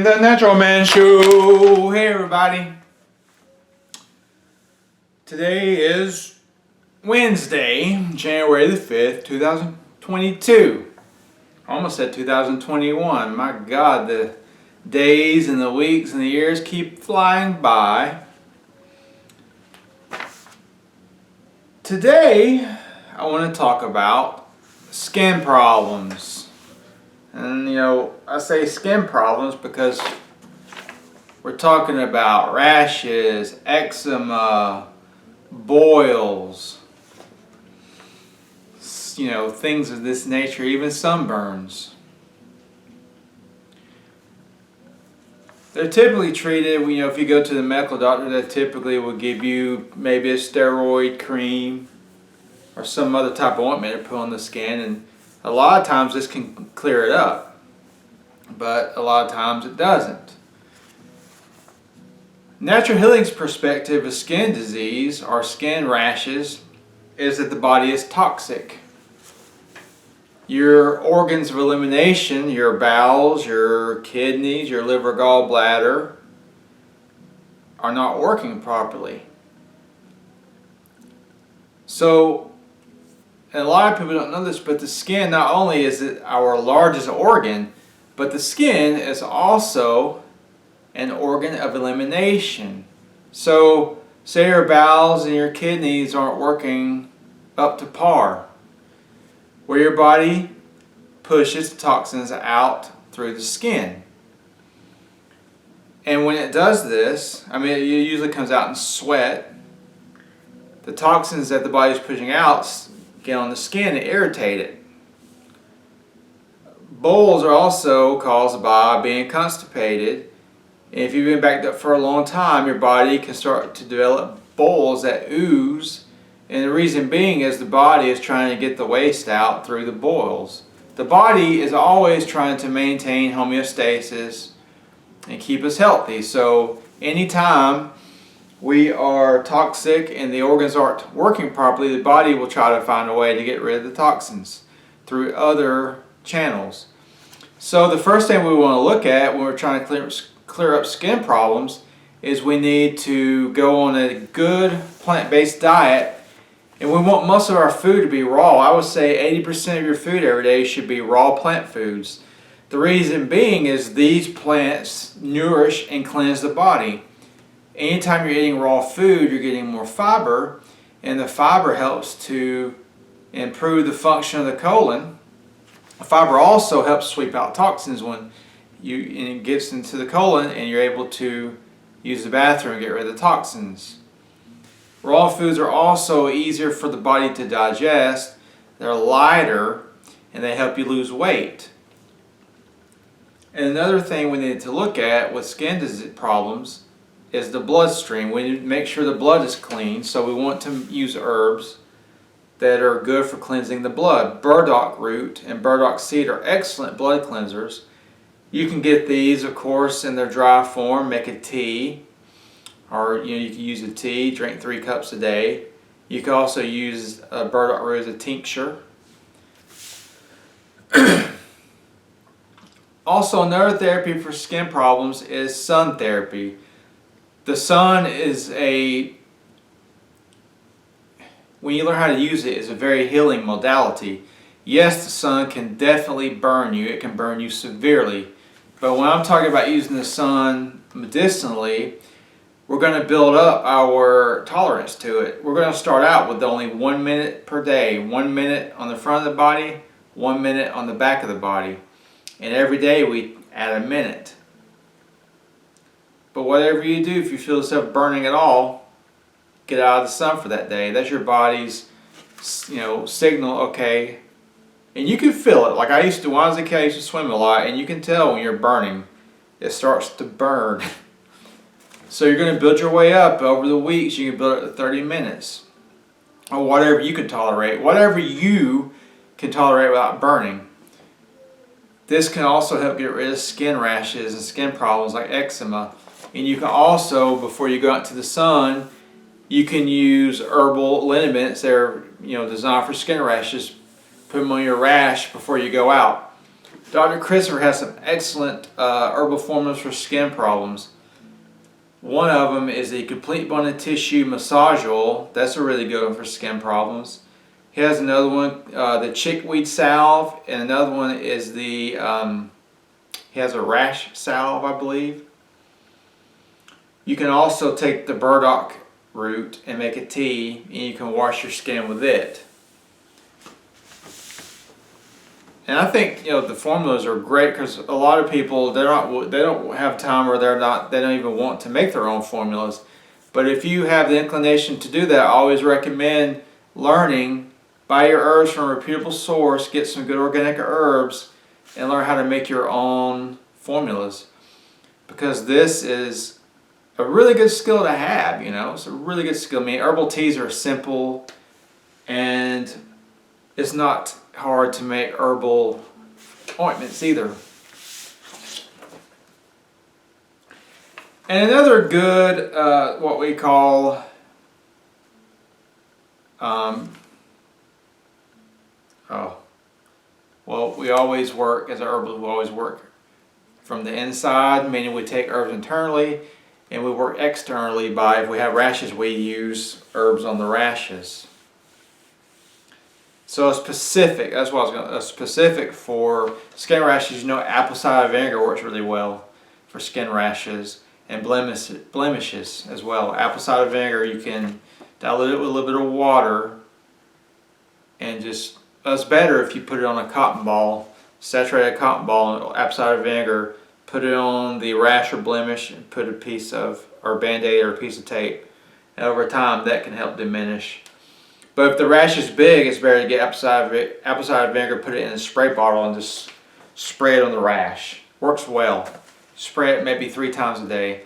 And the Natural Man Show. Hey everybody. Today is Wednesday, January the 5th, 2022. I almost said 2021. My God, the days and the weeks and the years keep flying by. Today, I want to talk about skin problems. And I say skin problems because we're talking about rashes, eczema, boils, things of this nature, even sunburns. They're typically treated, if you go to the medical doctor, they typically will give you maybe a steroid cream or some other type of ointment to put on the skin, and a lot of times this can clear it up, but a lot of times it doesn't. Natural healing's perspective of skin disease or skin rashes is that the body is toxic. Your organs of elimination, your bowels, your kidneys, your liver, gallbladder, are not working properly. So, and a lot of people don't know this, but the skin, not only is it our largest organ, but the skin is also an organ of elimination. So, say your bowels and your kidneys aren't working up to par, where your body pushes toxins out through the skin. And when it does this, it usually comes out in sweat. The toxins that the body is pushing out get on the skin and irritate it. Boils are also caused by being constipated. And if you've been backed up for a long time, your body can start to develop boils that ooze. And the reason being is the body is trying to get the waste out through the boils. The body is always trying to maintain homeostasis and keep us healthy. So anytime we are toxic and the organs aren't working properly, the body will try to find a way to get rid of the toxins through other channels. So the first thing we want to look at when we're trying to clear up skin problems is we need to go on a good plant-based diet, and we want most of our food to be raw. I would say 80% of your food every day should be raw plant foods. The reason being is these plants nourish and cleanse the body. Anytime you're eating raw food, you're getting more fiber, and the fiber helps to improve the function of the colon. Fiber also helps sweep out toxins when it gets into the colon and you're able to use the bathroom and get rid of the toxins. Raw foods are also easier for the body to digest. They're lighter and they help you lose weight. And another thing we need to look at with skin disease problems is the bloodstream. We need to make sure the blood is clean, so we want to use herbs that are good for cleansing the blood. Burdock root and burdock seed are excellent blood cleansers. You can get these, of course, in their dry form, make a tea, or you can use a tea, drink 3 cups a day. You can also use burdock root as a tincture. Also, another therapy for skin problems is sun therapy. The sun is when you learn how to use it, is a very healing modality. Yes, the sun can definitely burn you. It can burn you severely. But when I'm talking about using the sun medicinally, we're going to build up our tolerance to it. We're going to start out with only 1 minute per day. 1 minute on the front of the body, 1 minute on the back of the body. And every day we add a minute. But whatever you do, if you feel yourself burning at all, get out of the sun for that day. That's your body's, signal, okay. And you can feel it. Like I used to, when I was a kid, I used to swim a lot, and you can tell when you're burning. It starts to burn. So you're going to build your way up over the weeks. You can build it to 30 minutes. Or whatever you can tolerate. Whatever you can tolerate without burning. This can also help get rid of skin rashes and skin problems like eczema. And you can also, before you go out to the sun, you can use herbal liniments that are designed for skin rashes. Put them on your rash before you go out. Dr. Christopher has some excellent herbal formulas for skin problems. One of them is the Complete Bone Tissue Massage Oil. That's a really good one for skin problems. He has another one, the Chickweed Salve, and another one is the, he has a rash salve, I believe. You can also take the burdock root and make a tea, and you can wash your skin with it. And I think, you know, the formulas are great because a lot of people, they don't have time, or they don't even want to make their own formulas. But if you have the inclination to do that, I always recommend learning, buy your herbs from a reputable source, get some good organic herbs, and learn how to make your own formulas. Because this is a really good skill to have, you know. It's a really good skill. I mean, herbal teas are simple, and it's not hard to make herbal ointments either. And another good, what we call, well, we always work, as herbalists, we always work from the inside, meaning we take herbs internally, and we work externally by, if we have rashes, we use herbs on the rashes. So specific, that's what I was going to, specific for skin rashes, you know, apple cider vinegar works really well for skin rashes and blemishes as well. Apple cider vinegar, you can dilute it with a little bit of water, and just, it's better if you put it on a cotton ball, saturated cotton ball in apple cider vinegar, put it on the rash or blemish, and put a piece of, or Band-Aid or a piece of tape, and over time that can help diminish. But if the rash is big, it's better to get apple cider vinegar, put it in a spray bottle, and just spray it on the rash. Works well. Spray it maybe 3 times a day.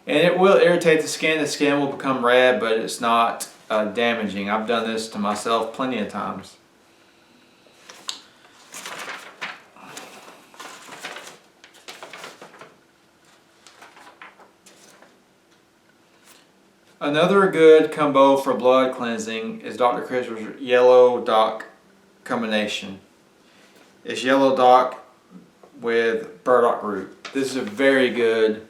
And it will irritate the skin. The skin will become red, but it's not damaging. I've done this to myself plenty of times. Another good combo for blood cleansing is Dr. Christopher's Yellow Dock combination. It's Yellow Dock with burdock root. This is a very good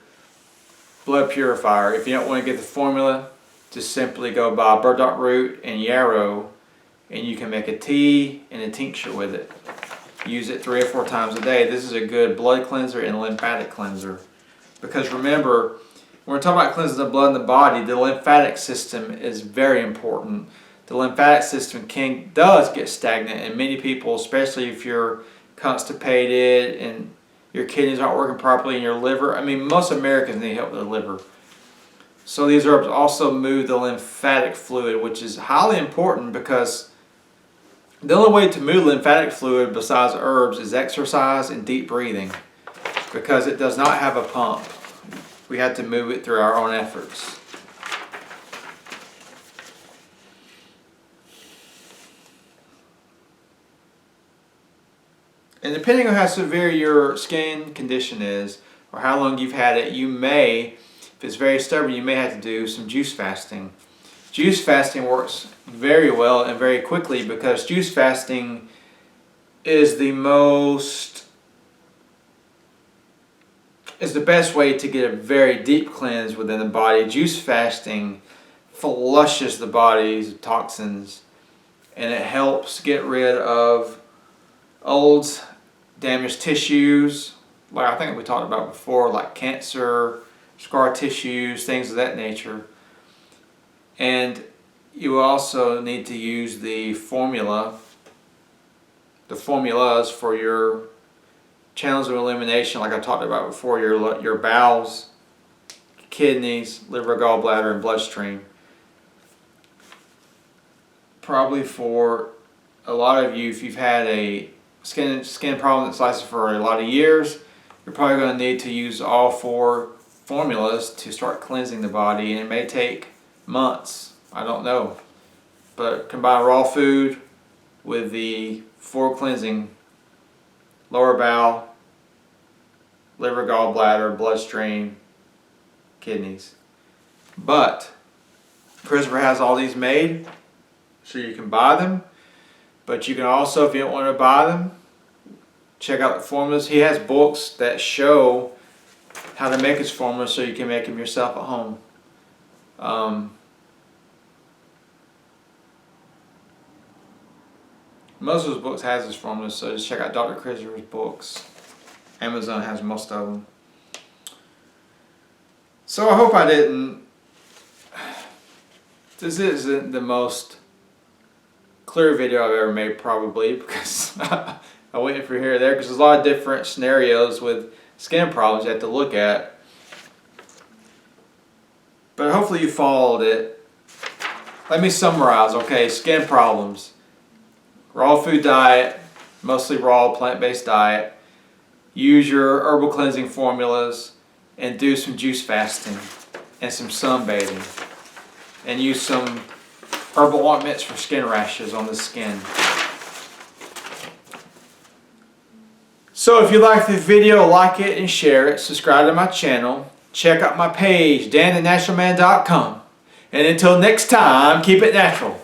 blood purifier. If you don't want to get the formula, just simply go buy burdock root and yarrow, and you can make a tea and a tincture with it. Use it 3 or 4 times a day. This is a good blood cleanser and lymphatic cleanser. Because remember, when we're talking about cleansing the blood in the body, the lymphatic system is very important. The lymphatic system does get stagnant, and many people, especially if you're constipated and your kidneys aren't working properly and your liver, I mean, most Americans need help with their liver. So these herbs also move the lymphatic fluid, which is highly important, because the only way to move lymphatic fluid besides herbs is exercise and deep breathing, because it does not have a pump. We have to move it through our own efforts. And depending on how severe your skin condition is, or how long you've had it, you may, if it's very stubborn, you may have to do some juice fasting. Juice fasting works very well and very quickly, because juice fasting is the best way to get a very deep cleanse within the body. Juice fasting flushes the body's toxins, and it helps get rid of old damaged tissues, like I think we talked about before, like cancer, scar tissues, things of that nature. And you also need to use the formulas for your channels of elimination, like I talked about before, your bowels, kidneys, liver, gallbladder, and bloodstream. Probably for a lot of you, if you've had a skin problem that's lasted for a lot of years, you're probably going to need to use all 4 formulas to start cleansing the body, and it may take months. I don't know. But combine raw food with the 4 cleansing: lower bowel, liver, gallbladder, bloodstream, kidneys. But Christopher has all these made, so you can buy them. But you can also, if you don't want to buy them, check out the formulas. He has books that show how to make his formulas so you can make them yourself at home. Most of his books has his formulas, so just check out Dr. Christopher's books. Amazon has most of them. So I hope I didn't... This isn't the most clear video I've ever made, probably, because I went from here to there, because there's a lot of different scenarios with skin problems you have to look at. But hopefully you followed it. Let me summarize, okay? Skin problems. Raw food diet, mostly raw plant-based diet. Use your herbal cleansing formulas and do some juice fasting and some sunbathing. And use some herbal ointments for skin rashes on the skin. So if you like this video, like it and share it. Subscribe to my channel. Check out my page, danthenaturalman.com. And until next time, keep it natural.